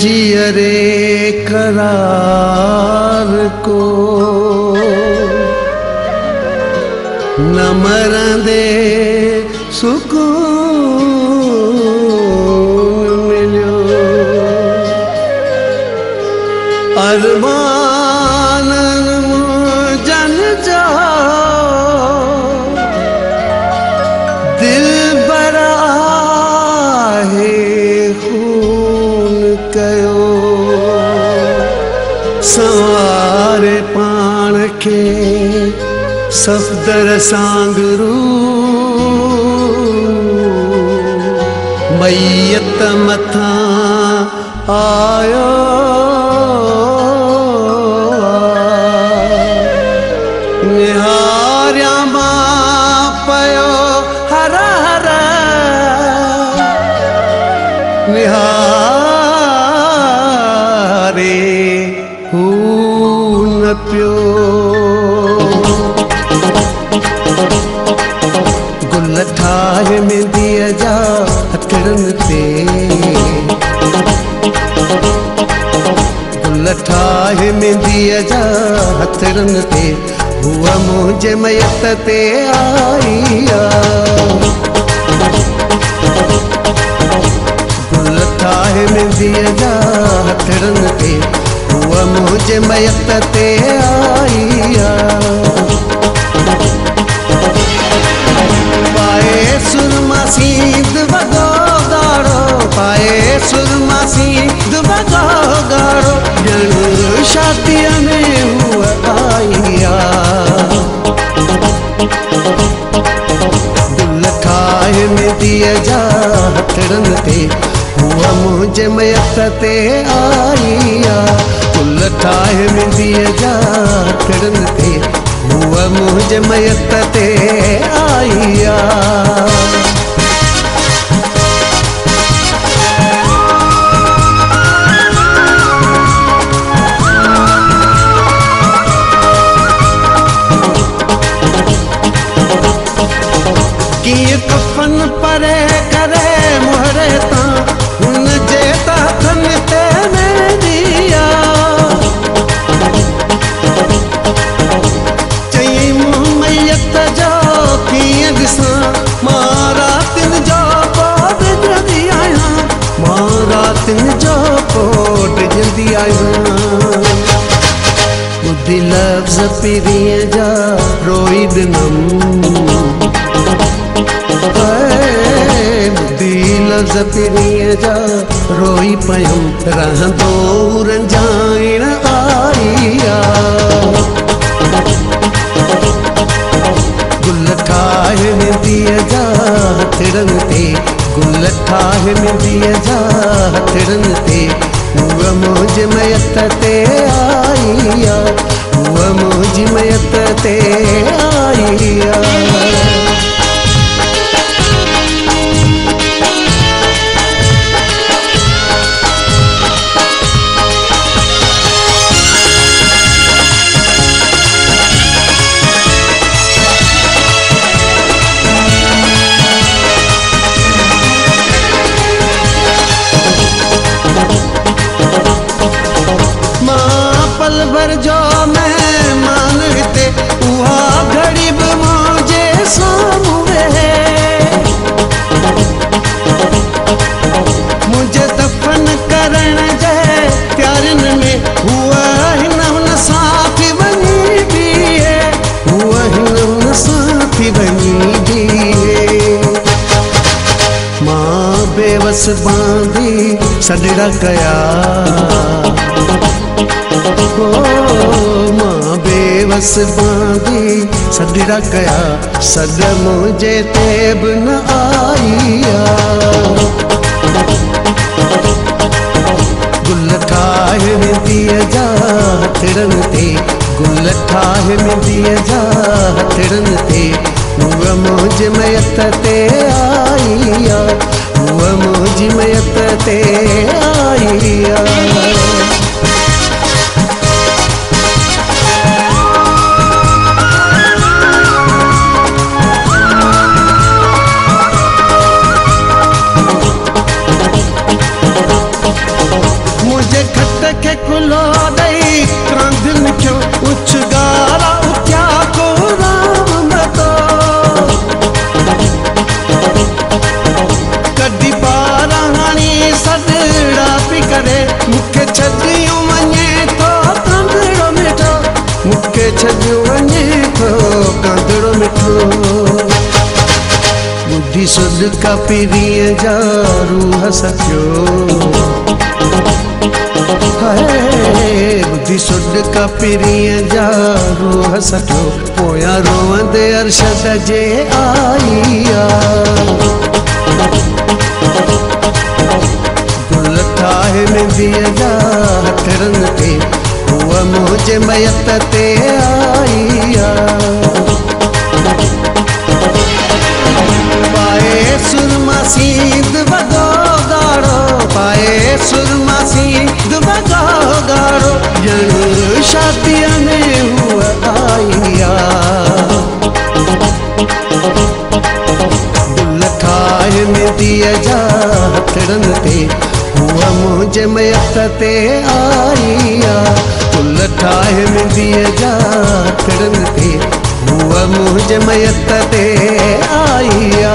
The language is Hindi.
जियरे करार को न मरंदे सुकून मिलियो। अरमान जन जा दिल बरा है खून कयो। सवारे पाण के सफ़दर सांगरू मैयत मथा आयो। निहारिया मां पयो हर हर निहारे हू न पियो। गुल ठाहे मेंदीअ जा हथड़नि ते गुल ठाहे मेंदीअ जा हथड़नि ते हुआ मुंहिंजे मयत ते आई आ। गुल ठाहे मेंदीअ जा हथड़नि ते हुआ मुंहिंजे मयत ते आई आ। पाए सुरमा सींद वॻो ॻाढ़ो पाए सुरमा सींद वॻो ॻाढ़ो ॼण शादीअ में हूअ आई आ। गुल ठाहे मेंदीअ जा हथड़नि ते हुअ मुंहिंजे मयत ते आई आ। गुल ठाहे मेंदीअ जा हथड़नि ते हुअ मुंहिंजे मयत ते आई आ। कीअं कफन परे करे मोहरे तां हुन जे हथनि ते मेंदी आ। चई मूं मैयत जो कीअं ॾिसां मां रातिनि जो पोइ ॾिजंदी आहियां मां रातिनि जो पोइ ॾिजंदी आहियां। ॿुधी लफ़्ज़ पीरीअ जा रोई ॾिनमि ॿुधी लफ़्ज़ पीरीअ जा रोई पयुमि रहंदो रंजाइण आई आ। गुल ठाहे मेंदीअ जा हथड़नि ते गुल ठाहे मेंदीअ जा हथड़नि ते हुअ मुंहिंजे मयत ते आई आ। हुअ मुंहिंजी मयत ते आई आ। पल भर जो मेहमान हिते उहा घड़ी बि मुंहिंजे साम्हूं वेहे मुंहिंजे दफ़न करण जे प्यारनि में हुआ हिन हुन सां थी वञी बीहे हुआ हिन हुन सां थी वञी बीहे। मां बेवस बांधी सॾड़ा कया मां बेवस बांधी सॾड़ा कया सॾ मुंहिंजे ते बि न आई आ। गुल ठाहे मेंदीअ जा हथड़नि ते गुल ठाहे मेंदीअ जा हथड़नि ते हुअ मुंहिंजे मयत ते आई आ। हुअ मुंहिंजी मयत ते आई आ। सुड का पिरीअ जा रूह सटियो बुद्धि सुड का पिरीअ जा रूह सटियो पोयां रोवंदे अरशद जे आईया गुल ठाहे मेंदीअ जा हथड़नि ते उहा मुंहिंजे मयत ते आईया पाए सुरमा सींद वॻो ॻाढ़ो पाए सुरमा सींद वॻो ॻाढ़ो ॼण शादीअ में हूअ आईया गुल ठाहे मेंदीअ जा हथड़नि ते उहा मुंहिंजे मयत ते आईया गुल ठाहे मेंदीअ जा हथड़नि ते उहा मुंहिंजे मयत ते आईया।